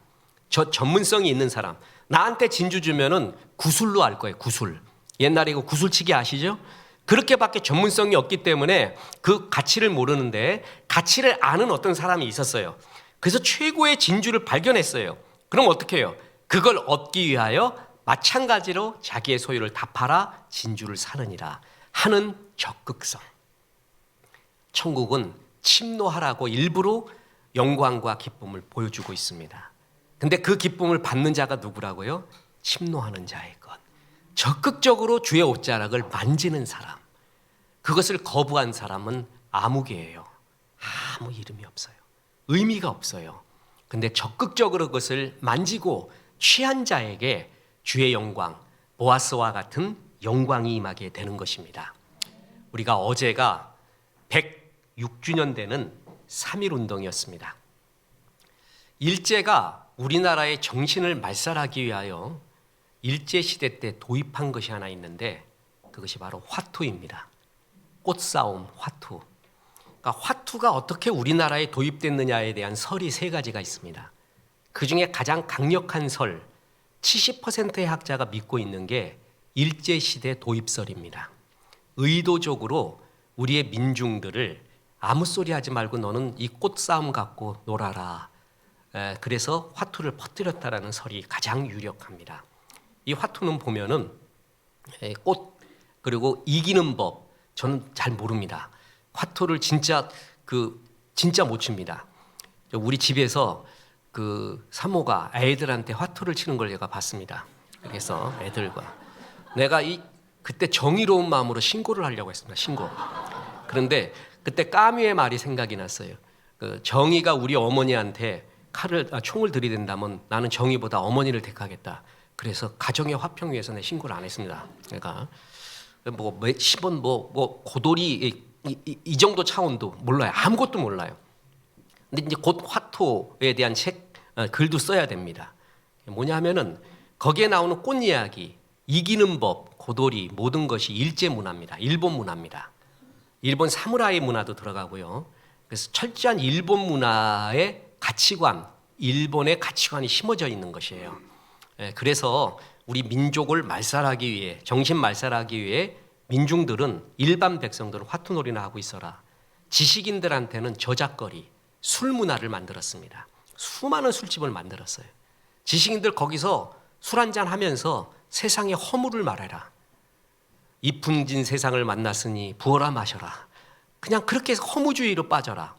저 전문성이 있는 사람. 나한테 진주 주면은 구슬로 알 거예요. 구슬. 옛날에 이거 구슬치기 아시죠? 그렇게밖에 전문성이 없기 때문에 그 가치를 모르는데 가치를 아는 어떤 사람이 있었어요. 그래서 최고의 진주를 발견했어요. 그럼 어떻게 해요? 그걸 얻기 위하여 마찬가지로 자기의 소유를 다 팔아 진주를 사느니라 하는 적극성. 천국은 침노하라고 일부러 영광과 기쁨을 보여주고 있습니다. 근데 그 기쁨을 받는 자가 누구라고요? 침노하는 자의 것. 적극적으로 주의 옷자락을 만지는 사람. 그것을 거부한 사람은 암흑이에요. 아무 이름이 없어요. 의미가 없어요. 근데 적극적으로 그것을 만지고 취한 자에게 주의 영광, 보아스와 같은 영광이 임하게 되는 것입니다. 우리가 어제가 106주년 되는 3.1운동이었습니다. 일제가 우리나라의 정신을 말살하기 위하여 일제시대 때 도입한 것이 하나 있는데 그것이 바로 화투입니다. 꽃싸움, 화투. 그러니까 화투가 어떻게 우리나라에 도입됐느냐에 대한 설이 세 가지가 있습니다. 그 중에 가장 강력한 설, 70%의 학자가 믿고 있는 게 일제시대 도입설입니다. 의도적으로 우리의 민중들을 아무 소리 하지 말고 너는 이 꽃싸움 갖고 놀아라. 그래서 화투를 퍼뜨렸다라는 설이 가장 유력합니다. 이 화투는 보면은 꽃 그리고 이기는 법 저는 잘 모릅니다. 화투를 진짜 못 칩니다. 우리 집에서 그 사모가 애들한테 화투를 치는 걸 제가 봤습니다. 그래서 애들과 내가 그때 정의로운 마음으로 신고를 하려고 했습니다. 신고. 그런데 그때 까뮤의 말이 생각이 났어요. 그 정의가 우리 어머니한테 총을 들이댄다면 나는 정의보다 어머니를 택하겠다. 그래서 가정의 화평 위해서 내 신고를 안 했습니다. 그러니까 뭐 10원 뭐 고돌이 이 정도 차원도 몰라요. 아무것도 몰라요. 근데 이제 곧 화토에 대한 글도 써야 됩니다. 뭐냐면은 거기에 나오는 꽃 이야기, 이기는 법, 고돌이 모든 것이 일제 문화입니다. 일본 문화입니다. 일본 사무라이 문화도 들어가고요. 그래서 철저한 일본 문화의 가치관, 일본의 가치관이 심어져 있는 것이에요. 그래서 우리 민족을 말살하기 위해, 정신 말살하기 위해 민중들은 일반 백성들은 화투놀이나 하고 있어라. 지식인들한테는 저작거리, 술 문화를 만들었습니다. 수많은 술집을 만들었어요. 지식인들 거기서 술 한잔 하면서 세상의 허물을 말해라. 이 분진 세상을 만났으니 부어라 마셔라. 그냥 그렇게 허무주의로 빠져라.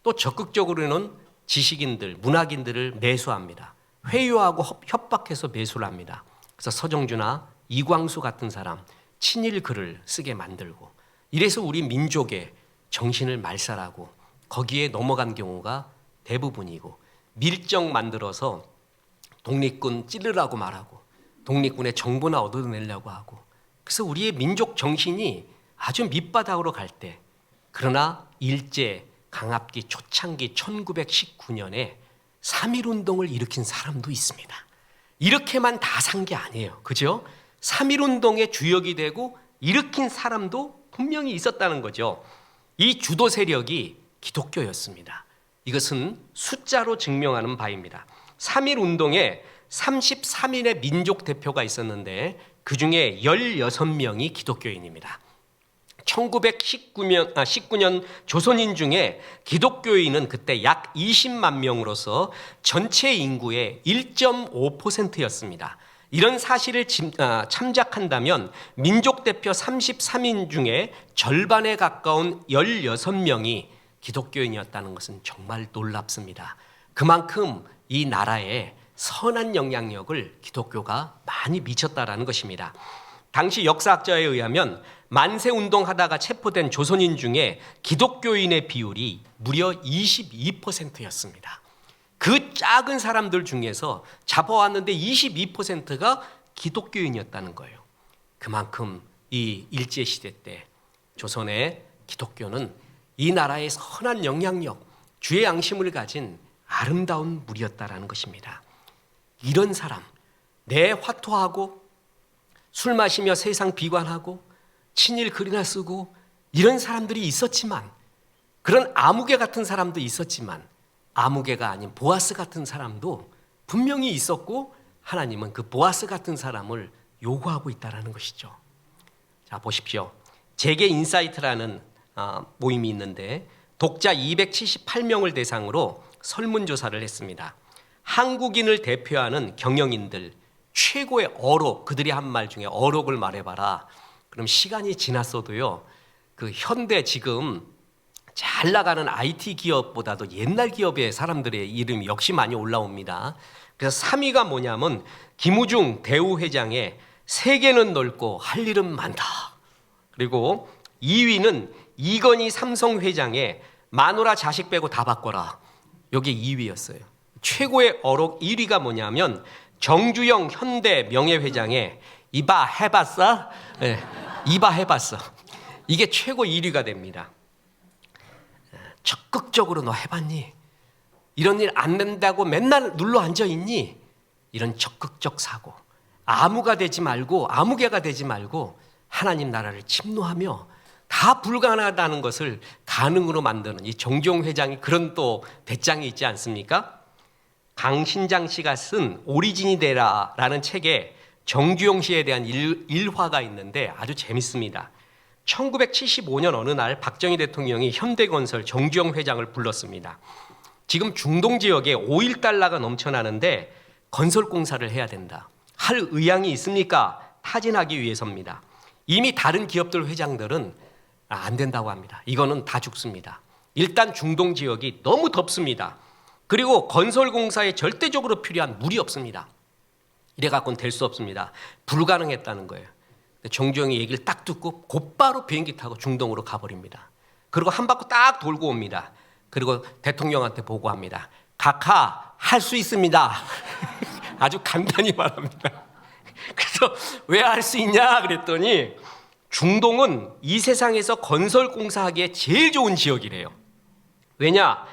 또 적극적으로는 지식인들, 문학인들을 매수합니다. 회유하고 협박해서 매수를 합니다. 그래서 서정주나 이광수 같은 사람 친일 글을 쓰게 만들고 이래서 우리 민족의 정신을 말살하고 거기에 넘어간 경우가 대부분이고 밀정 만들어서 독립군 찌르라고 말하고 독립군의 정보나 얻어내려고 하고 그래서 우리의 민족 정신이 아주 밑바닥으로 갈 때 그러나 일제 강압기 초창기 1919년에 3.1운동을 일으킨 사람도 있습니다. 이렇게만 다 산 게 아니에요. 그죠? 3.1운동의 주역이 되고 일으킨 사람도 분명히 있었다는 거죠. 이 주도 세력이 기독교였습니다. 이것은 숫자로 증명하는 바입니다. 3.1운동에 33인의 민족 대표가 있었는데 그 중에 16명이 기독교인입니다. 1919년 조선인 중에 기독교인은 그때 약 20만 명으로서 전체 인구의 1.5%였습니다. 이런 사실을 참작한다면 민족 대표 33인 중에 절반에 가까운 16명이 기독교인이었다는 것은 정말 놀랍습니다. 그만큼 이 나라에 선한 영향력을 기독교가 많이 미쳤다라는 것입니다. 당시 역사학자에 의하면 만세운동 하다가 체포된 조선인 중에 기독교인의 비율이 무려 22%였습니다. 그 작은 사람들 중에서 잡아왔는데 22%가 기독교인이었다는 거예요. 그만큼 이 일제시대 때 조선의 기독교는 이 나라의 선한 영향력, 주의 양심을 가진 아름다운 무리였다라는 것입니다. 이런 사람, 내 화투하고 술 마시며 세상 비관하고 친일 글이나 쓰고 이런 사람들이 있었지만 그런 아무개 같은 사람도 있었지만 아무개가 아닌 보아스 같은 사람도 분명히 있었고 하나님은 그 보아스 같은 사람을 요구하고 있다는 것이죠. 자 보십시오. 재계 인사이트라는 모임이 있는데 독자 278명을 대상으로 설문조사를 했습니다. 한국인을 대표하는 경영인들 최고의 어록, 그들이 한 말 중에 어록을 말해봐라. 그럼 시간이 지났어도요, 그 현대 지금 잘 나가는 IT 기업보다도 옛날 기업의 사람들의 이름이 역시 많이 올라옵니다. 그래서 3위가 뭐냐면 김우중 대우 회장의 세계는 넓고 할 일은 많다. 그리고 2위는 이건희 삼성 회장의 마누라 자식 빼고 다 바꿔라. 여기 2위였어요. 최고의 어록 1위가 뭐냐면 정주영 현대 명예회장의 이봐 해봤어? 네, 이봐 해봤어. 이게 최고 1위가 됩니다. 적극적으로 너 해봤니? 이런 일 안 된다고 맨날 눌러 앉아 있니? 이런 적극적 사고. 아무가 되지 말고 아무개가 되지 말고 하나님 나라를 침노하며 다 불가능하다는 것을 가능으로 만드는 이 정주영 회장이 그런 또 배짱이 있지 않습니까? 강신장 씨가 쓴 오리진이 되라라는 책에 정주영 씨에 대한 일화가 있는데 아주 재밌습니다. 1975년 어느 날 박정희 대통령이 현대건설 정주영 회장을 불렀습니다. 지금 중동 지역에 오일 달러가 넘쳐나는데 건설 공사를 해야 된다. 할 의향이 있습니까? 타진하기 위해서입니다. 이미 다른 기업들 회장들은 안 된다고 합니다. 이거는 다 죽습니다. 일단 중동 지역이 너무 덥습니다. 그리고 건설 공사에 절대적으로 필요한 물이 없습니다. 이래 갖고는 될 수 없습니다. 불가능했다는 거예요. 정주영이 얘기를 딱 듣고 곧바로 비행기 타고 중동으로 가버립니다. 그리고 한 바퀴 딱 돌고 옵니다. 그리고 대통령한테 보고합니다. 각하 할 수 있습니다. 아주 간단히 말합니다. 그래서 왜 할 수 있냐 그랬더니 중동은 이 세상에서 건설 공사하기에 제일 좋은 지역이래요. 왜냐?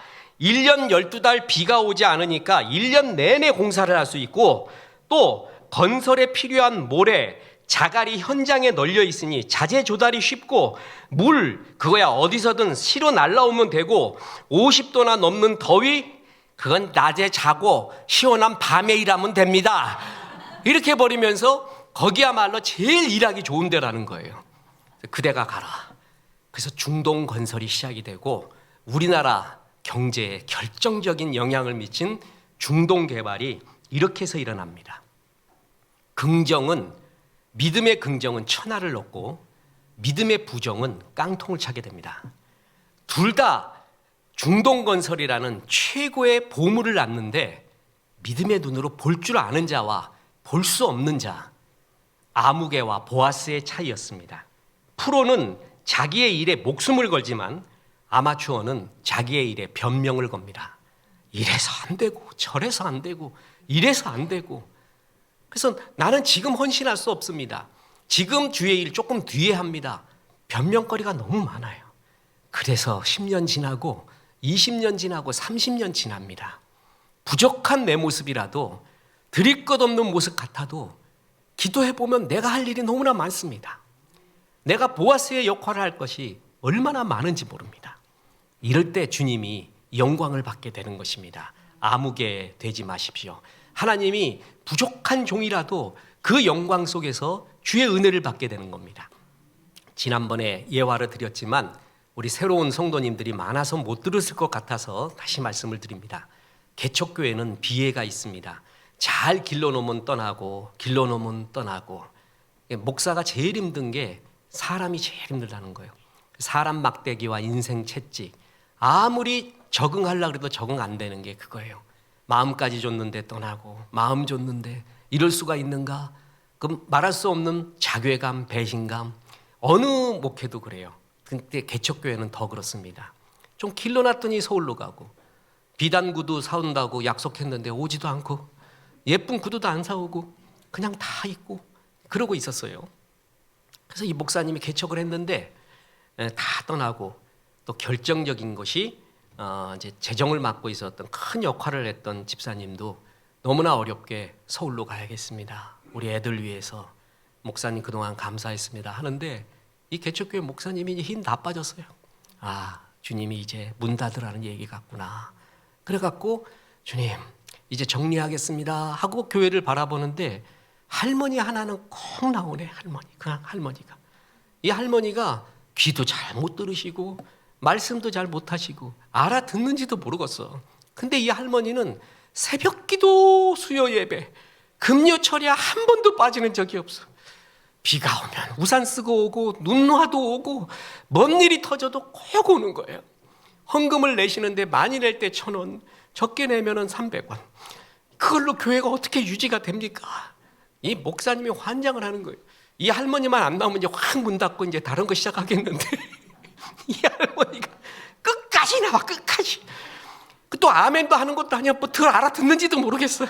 1년 12달 비가 오지 않으니까 1년 내내 공사를 할 수 있고 또 건설에 필요한 모래, 자갈이 현장에 널려 있으니 자재 조달이 쉽고 물 그거야 어디서든 실어 날라오면 되고 50도나 넘는 더위 그건 낮에 자고 시원한 밤에 일하면 됩니다. 이렇게 버리면서 거기야말로 제일 일하기 좋은 데라는 거예요. 그대가 가라. 그래서 중동 건설이 시작이 되고 우리나라 경제에 결정적인 영향을 미친 중동 개발이 이렇게 해서 일어납니다. 믿음의 긍정은 천하를 얻고 믿음의 부정은 깡통을 차게 됩니다. 둘 다 중동 건설이라는 최고의 보물을 낳는데 믿음의 눈으로 볼 줄 아는 자와 볼 수 없는 자, 아무개와 보아스의 차이였습니다. 프로는 자기의 일에 목숨을 걸지만 아마추어는 자기의 일에 변명을 겁니다. 이래서 안 되고 저래서 안 되고 이래서 안 되고. 그래서 나는 지금 헌신할 수 없습니다. 지금 주의 일 조금 뒤에 합니다. 변명거리가 너무 많아요. 그래서 10년 지나고 20년 지나고 30년 지납니다. 부족한 내 모습이라도 드릴 것 없는 모습 같아도 기도해보면 내가 할 일이 너무나 많습니다. 내가 보아스의 역할을 할 것이 얼마나 많은지 모릅니다. 이럴 때 주님이 영광을 받게 되는 것입니다. 아무개 되지 마십시오. 하나님이 부족한 종이라도 그 영광 속에서 주의 은혜를 받게 되는 겁니다. 지난번에 예화를 드렸지만 우리 새로운 성도님들이 많아서 못 들었을 것 같아서 다시 말씀을 드립니다. 개척교회는 비애가 있습니다. 잘 길러놓으면 떠나고 길러놓으면 떠나고. 목사가 제일 힘든 게 사람이 제일 힘들다는 거예요. 사람 막대기와 인생 채찍. 아무리 적응하려고 해도 적응 안 되는 게 그거예요. 마음까지 줬는데 떠나고 마음 줬는데 이럴 수가 있는가? 그럼 말할 수 없는 자괴감, 배신감. 어느 목회도 그래요. 근데 개척교회는 더 그렇습니다. 좀 길러놨더니 서울로 가고 비단 구두 사온다고 약속했는데 오지도 않고 예쁜 구두도 안 사오고 그냥 다 입고 그러고 있었어요. 그래서 이 목사님이 개척을 했는데 다 떠나고 또 결정적인 것이 이제 재정을 맡고 있었던 큰 역할을 했던 집사님도 너무나 어렵게 서울로 가야겠습니다. 우리 애들 위해서 목사님 그동안 감사했습니다 하는데 이 개척교회 목사님이 이제 힘 다 빠졌어요. 아, 주님이 이제 문 닫으라는 얘기 같구나. 그래갖고 주님 이제 정리하겠습니다 하고 교회를 바라보는데 할머니 하나는 꼭 나오네. 할머니, 그냥 할머니가 이 할머니가 귀도 잘 못 들으시고 말씀도 잘 못하시고 알아듣는지도 모르겠어. 근데 이 할머니는 새벽기도, 수요 예배, 금요 철야 한 번도 빠지는 적이 없어. 비가 오면 우산 쓰고 오고 눈화도 오고 뭔 일이 터져도 꼭 오는 거예요. 헌금을 내시는데 많이 낼 때 1,000원, 적게 내면은 300원. 그걸로 교회가 어떻게 유지가 됩니까? 이 목사님이 환장을 하는 거예요. 이 할머니만 안 나오면 이제 확 문 닫고 이제 다른 거 시작하겠는데 이 할머니가 끝까지 나와, 끝까지. 또 아멘도 하는 것도 아니야. 뭐 덜 알아듣는지도 모르겠어요.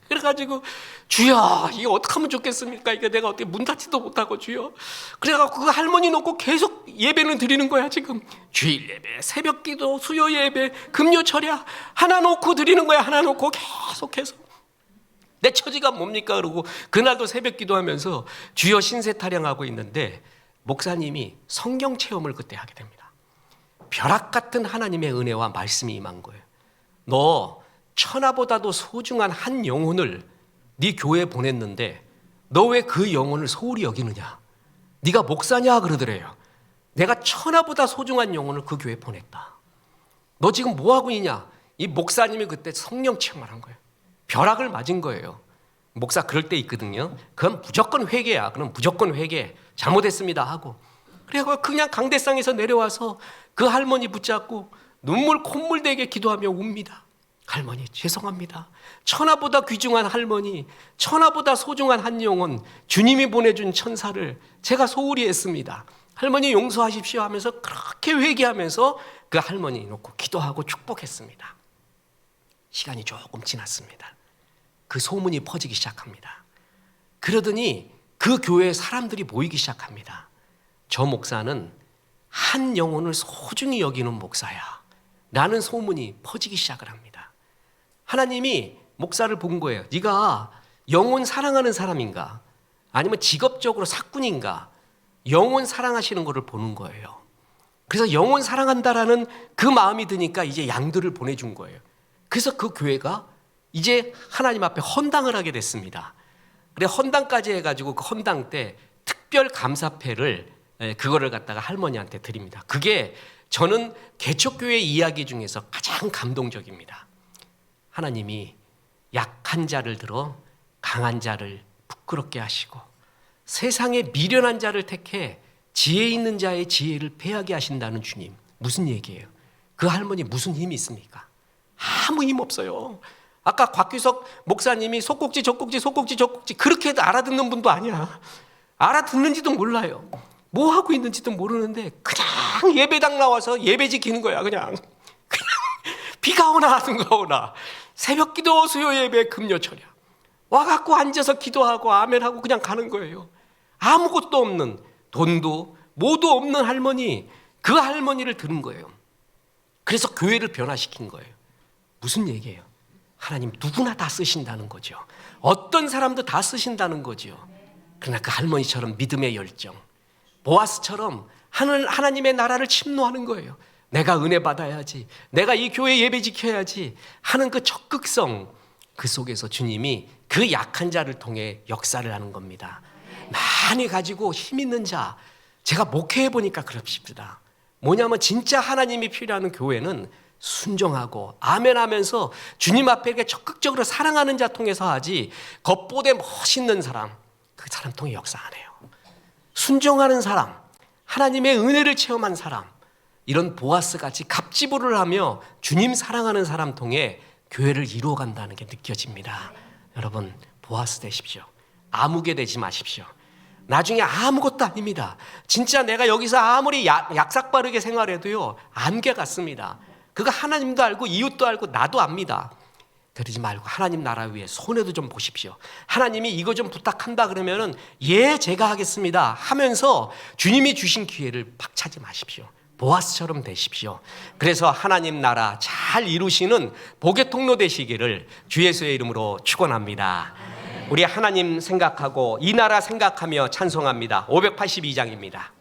그래가지고 주여 이거 어떻게 하면 좋겠습니까? 이거 내가 어떻게 문 닫지도 못하고 주여. 그래가지고 그 할머니 놓고 계속 예배는 드리는 거야 지금. 주일 예배, 새벽기도, 수요 예배, 금요 철야 하나 놓고 드리는 거야. 하나 놓고 계속해서. 내 처지가 뭡니까? 그러고 그날도 새벽기도 하면서 주여 신세 타령하고 있는데 목사님이 성경 체험을 그때 하게 됩니다. 벼락 같은 하나님의 은혜와 말씀이 임한 거예요. 너 천하보다도 소중한 한 영혼을 네 교회에 보냈는데 너 왜 그 영혼을 소홀히 여기느냐? 네가 목사냐? 그러더래요. 내가 천하보다 소중한 영혼을 그 교회에 보냈다. 너 지금 뭐하고 있냐? 이 목사님이 그때 성령 체험을 한 거예요. 벼락을 맞은 거예요. 목사 그럴 때 있거든요. 그건 무조건 회개야. 그럼 무조건 회개. 잘못했습니다 하고. 그래서 그냥 강대상에서 내려와서 그 할머니 붙잡고 눈물 콧물 되게 기도하며 웁니다. 할머니 죄송합니다. 천하보다 귀중한 할머니, 천하보다 소중한 한 영혼, 주님이 보내준 천사를 제가 소홀히 했습니다. 할머니 용서하십시오 하면서 그렇게 회개하면서 그 할머니 놓고 기도하고 축복했습니다. 시간이 조금 지났습니다. 그 소문이 퍼지기 시작합니다. 그러더니 그 교회에 사람들이 모이기 시작합니다. 저 목사는 한 영혼을 소중히 여기는 목사야 라는 소문이 퍼지기 시작을 합니다. 하나님이 목사를 본 거예요. 네가 영혼 사랑하는 사람인가? 아니면 직업적으로 사꾼인가? 영혼 사랑하시는 것을 보는 거예요. 그래서 영혼 사랑한다라는 그 마음이 드니까 이제 양들을 보내준 거예요. 그래서 그 교회가 이제 하나님 앞에 헌당을 하게 됐습니다. 그래 헌당까지 해가지고 그 헌당 때 특별 감사패를 그거를 갖다가 할머니한테 드립니다. 그게 저는 개척교회 이야기 중에서 가장 감동적입니다. 하나님이 약한 자를 들어 강한 자를 부끄럽게 하시고 세상에 미련한 자를 택해 지혜 있는 자의 지혜를 패하게 하신다는 주님. 무슨 얘기예요? 그 할머니 무슨 힘이 있습니까? 아무 힘 없어요. 아까 곽규석 목사님이 속꼭지 젖꼭지 속꼭지 젖꼭지 그렇게 해도 알아듣는 분도 아니야. 알아듣는지도 몰라요. 뭐 하고 있는지도 모르는데 그냥 예배당 나와서 예배 지키는 거야. 그냥 비가 오나 눈가 오나 새벽기도 수요 예배 금요 철야 와갖고 앉아서 기도하고 아멘하고 그냥 가는 거예요. 아무것도 없는 돈도 뭐도 없는 할머니, 그 할머니를 들은 거예요. 그래서 교회를 변화시킨 거예요. 무슨 얘기예요? 하나님 누구나 다 쓰신다는 거죠. 어떤 사람도 다 쓰신다는 거죠. 그러나 그 할머니처럼 믿음의 열정, 보아스처럼 하나님의 나라를 침노하는 거예요. 내가 은혜 받아야지, 내가 이 교회 예배 지켜야지 하는 그 적극성, 그 속에서 주님이 그 약한 자를 통해 역사를 하는 겁니다. 많이 가지고 힘 있는 자, 제가 목회해 보니까 그럽시다. 뭐냐면 진짜 하나님이 필요한 교회는 순종하고 아멘하면서 주님 앞에 이렇게 적극적으로 사랑하는 자 통해서 하지, 겉보대 멋있는 사람, 그 사람 통해 역사 안 해요. 순종하는 사람, 하나님의 은혜를 체험한 사람, 이런 보아스같이 갑지부를 하며 주님 사랑하는 사람 통해 교회를 이루어간다는 게 느껴집니다. 여러분 보아스 되십시오. 아무개 되지 마십시오. 나중에 아무것도 아닙니다. 진짜 내가 여기서 아무리 약삭빠르게 생활해도요 안개 같습니다. 그거 하나님도 알고 이웃도 알고 나도 압니다. 그러지 말고 하나님 나라 위해 손해도 좀 보십시오. 하나님이 이거 좀 부탁한다 그러면은 예 제가 하겠습니다 하면서 주님이 주신 기회를 박차지 마십시오. 보아스처럼 되십시오. 그래서 하나님 나라 잘 이루시는 복의 통로 되시기를 주 예수의 이름으로 축원합니다. 우리 하나님 생각하고 이 나라 생각하며 찬송합니다. 582장입니다.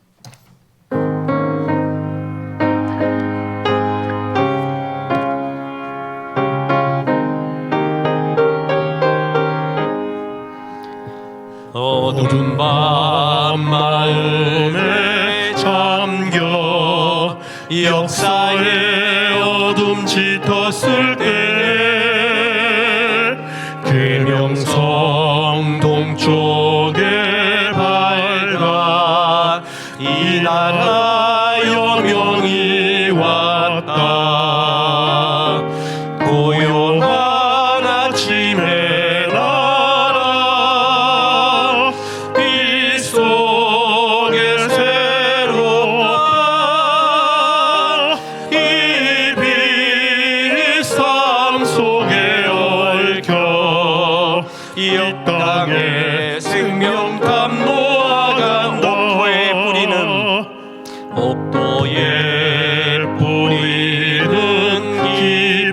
어두운 밤 마음에 잠겨 역사의 어둠 짙었을 때 계명성 동쪽에 밝아 이 나라 여명이 왔다. 고요한 아침의 나라 빛 속에 새롭다. 이 빛 삶 속에 얽혀 이 땅에 생명감 놓아간 옥토에 뿌리는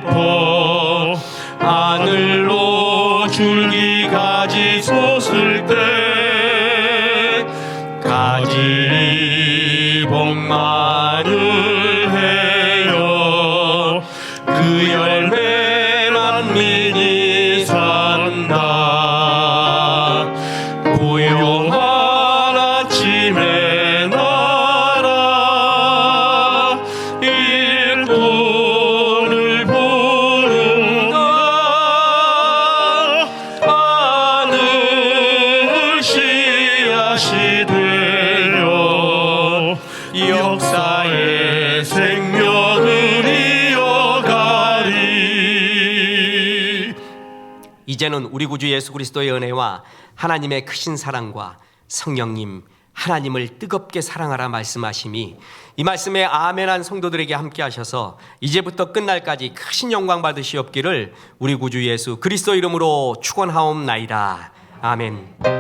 깊어 하늘로 줄기가지 솟을 때 가지 복만을 해요. 그 열매 만민이 산다. 고요한 아침의 나라 일꾼을 부른다. 하늘 씨앗이 되어 역사의 생명을 이어가리. 이제는 우리 구주 예수 그리스도의 은혜와 하나님의 크신 사랑과 성령님 하나님을 뜨겁게 사랑하라 말씀하심이 이 말씀에 아멘한 성도들에게 함께 하셔서 이제부터 끝날까지 크신 영광 받으시옵기를 우리 구주 예수 그리스도 이름으로 축원하옵나이다. 아멘.